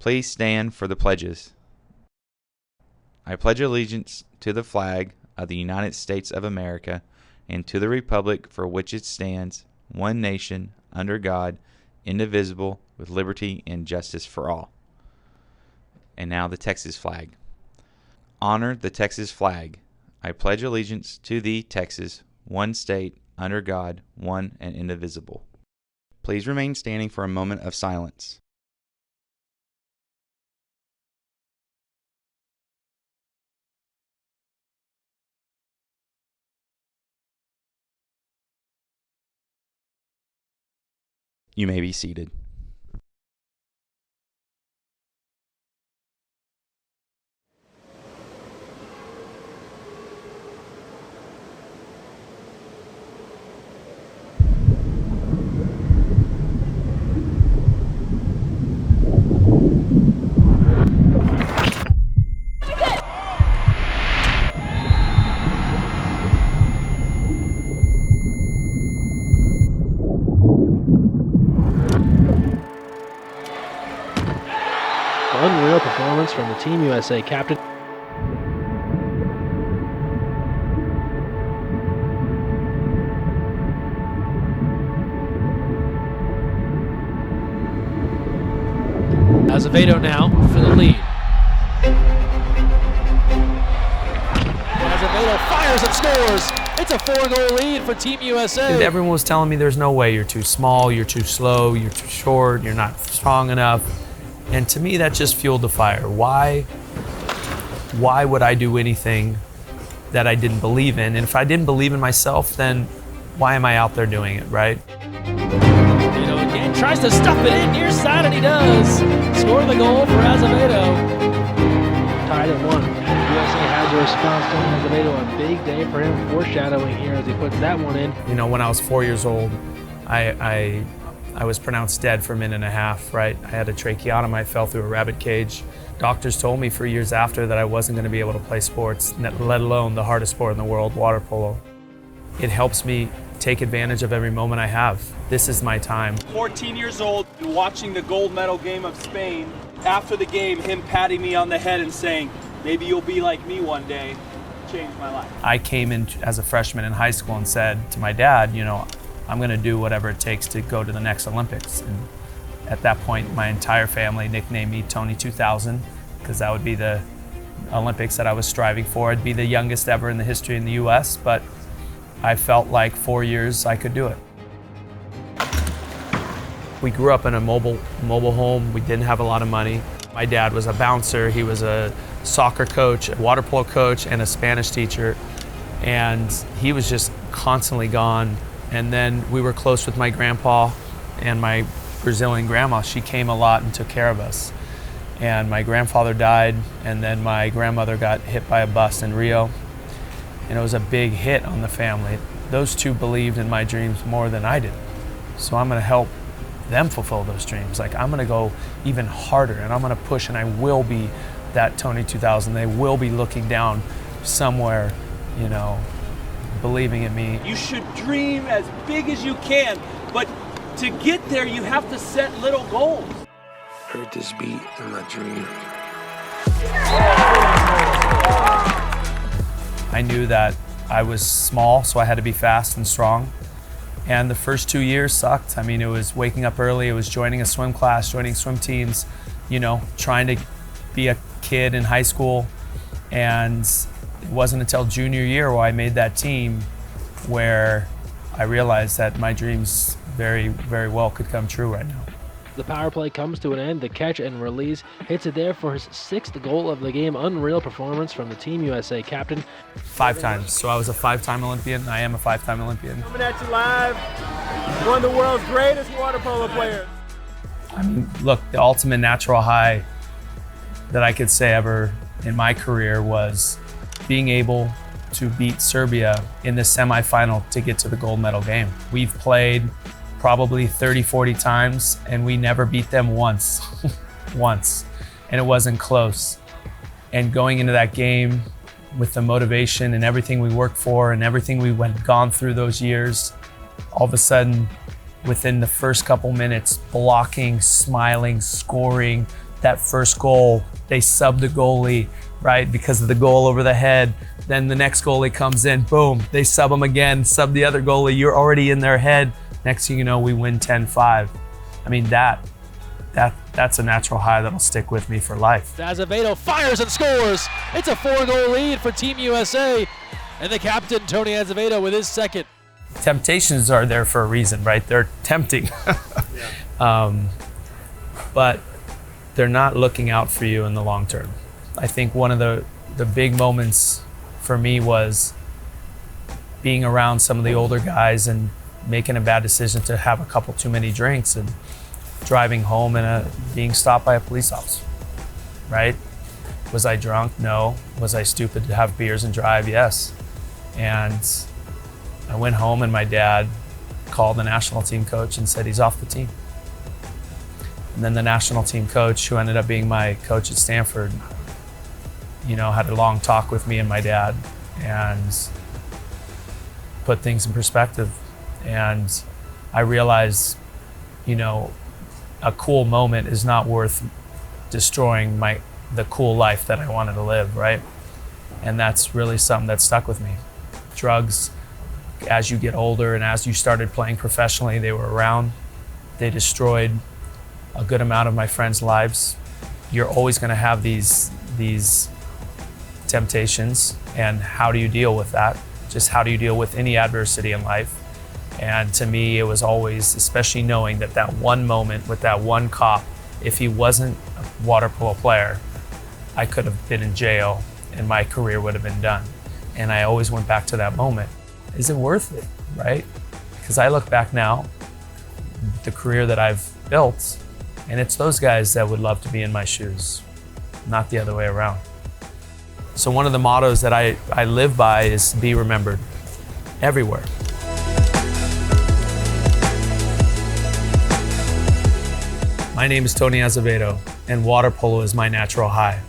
Please stand for the pledges. I pledge allegiance to the flag of the United States of America and to the republic for which it stands, one nation, under God, indivisible, with liberty and justice for all. And now the Texas flag. Honor the Texas flag. I pledge allegiance to thee, Texas, one state, under God, one and indivisible. Please remain standing for a moment of silence. You may be seated. Unreal performance from the Team USA captain. Azevedo now for the lead. Azevedo fires and scores. It's a 4-goal lead for Team USA. Everyone was telling me there's no way, you're too small, you're too slow, you're too short, you're not strong enough. And to me, that just fueled the fire. Why would I do anything that I didn't believe in? And if I didn't believe in myself, then why am I out there doing it, right? Again, tries to stuff it in near side, and he does. Score the goal for Azevedo. Tied at 1. USA has a response to Azevedo. A big day for him, foreshadowing here as he puts that one in. When I was 4 years old, I was pronounced dead for a minute and a half, right? I had a tracheotomy, I fell through a rabbit cage. Doctors told me for years after that I wasn't going to be able to play sports, let alone the hardest sport in the world, water polo. It helps me take advantage of every moment I have. This is my time. 14 years old and watching the gold medal game of Spain. After the game, him patting me on the head and saying, maybe you'll be like me one day, changed my life. I came in as a freshman in high school and said to my dad, I'm going to do whatever it takes to go to the next Olympics. And at that point, my entire family nicknamed me Tony 2000, because that would be the Olympics that I was striving for. I'd be the youngest ever in the history in the US, but I felt like 4 years I could do it. We grew up in a mobile home. We didn't have a lot of money. My dad was a bouncer. He was a soccer coach, a water polo coach, and a Spanish teacher. And he was just constantly gone. And then we were close with my grandpa and my Brazilian grandma. She came a lot and took care of us. And my grandfather died, and then my grandmother got hit by a bus in Rio. And it was a big hit on the family. Those two believed in my dreams more than I did. So I'm gonna help them fulfill those dreams. I'm gonna go even harder, and I'm gonna push, and I will be that Tony 2000. They will be looking down somewhere, believing in me. You should dream as big as you can, but to get there, you have to set little goals. Heard this beat in my dream. I knew that I was small, so I had to be fast and strong. And the first 2 years sucked. It was waking up early, it was joining a swim class, joining swim teams, trying to be a kid in high school. And it wasn't until junior year where I made that team where I realized that my dreams very, very well could come true right now. The power play comes to an end. The catch and release hits it there for his 6th goal of the game. Unreal performance from the Team USA captain. 5 times. So I was a 5-time Olympian. I am a 5-time Olympian. Coming at you live, one of the world's greatest water polo players. Look, the ultimate natural high that I could say ever in my career was being able to beat Serbia in the semifinal to get to the gold medal game. We've played probably 30, 40 times, and we never beat them once, and it wasn't close. And going into that game with the motivation and everything we worked for and everything we went gone through those years, all of a sudden, within the first couple minutes, blocking, smiling, scoring, that first goal, they sub the goalie, right? Because of the goal over the head. Then the next goalie comes in, boom, they sub them again, sub the other goalie. You're already in their head. Next thing you know, we win 10-5. I mean, that's a natural high that'll stick with me for life. Azevedo fires and scores. It's a 4-goal lead for Team USA. And the captain, Tony Azevedo, with his second. Temptations are there for a reason, right? They're tempting. But they're not looking out for you in the long term. I think one of the big moments for me was being around some of the older guys and making a bad decision to have a couple too many drinks and driving home and being stopped by a police officer, right? Was I drunk? No. Was I stupid to have beers and drive? Yes. And I went home and my dad called the national team coach and said he's off the team. And then the national team coach, who ended up being my coach at Stanford, had a long talk with me and my dad and put things in perspective. And I realized, a cool moment is not worth destroying the cool life that I wanted to live, right? And that's really something that stuck with me. Drugs, as you get older and as you started playing professionally, they were around. They destroyed a good amount of my friends' lives. You're always going to have these temptations, and how do you deal with that? Just how do you deal with any adversity in life? And to me, it was always, especially knowing that one moment with that one cop, if he wasn't a water polo player, I could have been in jail and my career would have been done. And I always went back to that moment. Is it worth it, right? Because I look back now, the career that I've built, and it's those guys that would love to be in my shoes, not the other way around. So one of the mottos that I live by is be remembered everywhere. My name is Tony Azevedo, and water polo is my natural high.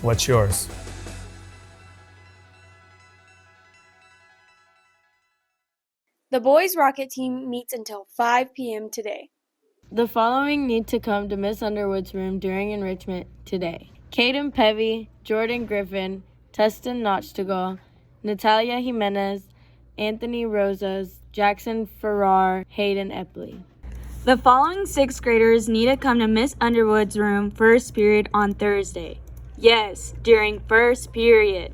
What's yours? The boys' rocket team meets until 5 p.m. today. The following need to come to Miss Underwood's room during enrichment today: Caden Pevy, Jordan Griffin, Tustin Notchtagal, Natalia Jimenez, Anthony Rosas, Jackson Farrar, Hayden Epley. The following 6th graders need to come to Miss Underwood's room first period on Thursday. Yes, during first period.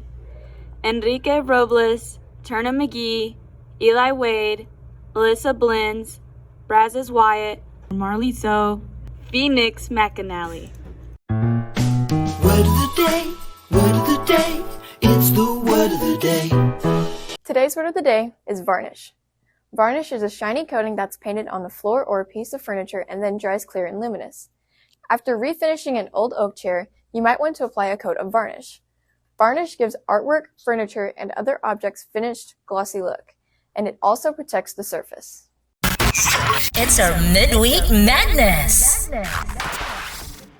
Enrique Robles, Turner McGee, Eli Wade, Alyssa Blins, Brazos Wyatt, Marley So, Phoenix McAnally. Word of the day, word of the day, it's the word of the day. Today's word of the day is varnish. Varnish is a shiny coating that's painted on the floor or a piece of furniture and then dries clear and luminous. After refinishing an old oak chair, you might want to apply a coat of varnish. Varnish gives artwork, furniture, and other objects finished, glossy look, and it also protects the surface. It's our midweek madness.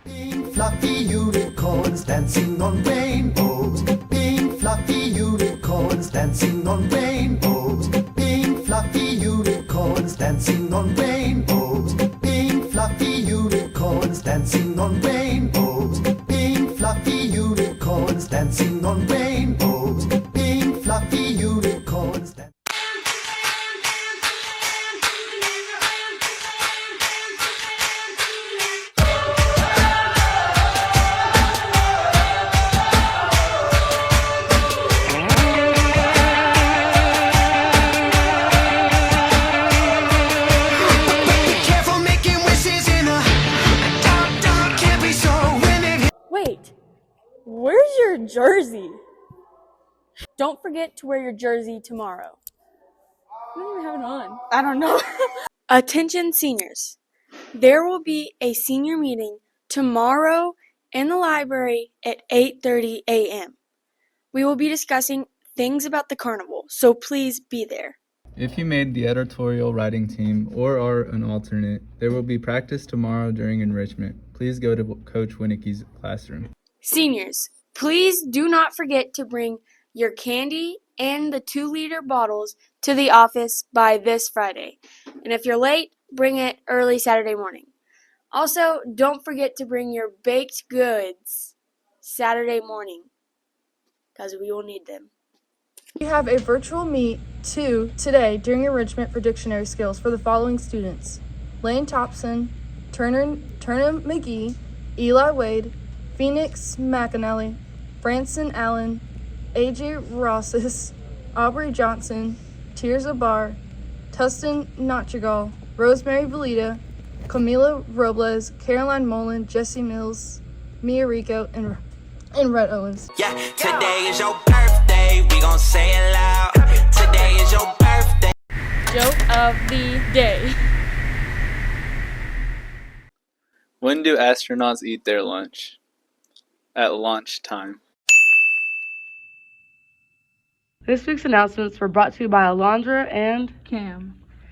Pink fluffy unicorns dancing on rainbows. Pink fluffy unicorns dancing on rainbows. Pink fluffy unicorns dancing on rainbows. Pink fluffy unicorns dancing on rainbows. Pink fluffy unicorns dancing on rainbows. Pink fluffy unicorns dancing. Wait, where's your jersey? Don't forget to wear your jersey tomorrow. I don't even have it on. I don't know. Attention seniors. There will be a senior meeting tomorrow in the library at 8:30 a.m. We will be discussing things about the carnival, so please be there. If you made the editorial writing team or are an alternate, there will be practice tomorrow during enrichment. Please go to Coach Winicki's classroom. Seniors, please do not forget to bring your candy and the 2-liter bottles to the office by this Friday. And if you're late, bring it early Saturday morning. Also, don't forget to bring your baked goods Saturday morning, because we will need them. We have a virtual meet, too, today during enrichment for dictionary skills for the following students: Lane Thompson, Turner McGee, Eli Wade, Phoenix McAnally, Branson Allen, AJ Rosses, Aubrey Johnson, Tirza Barr, Tustin Nachigal, Rosemary Valita, Camila Robles, Caroline Mullen, Jesse Mills, Mia Rico, and Rhett Owens. Yeah, today is your birthday, we gon' say it loud. Today is your birthday. Joke of the day. When do astronauts eat their lunch? At lunchtime. This week's announcements were brought to you by Alondra and Cam.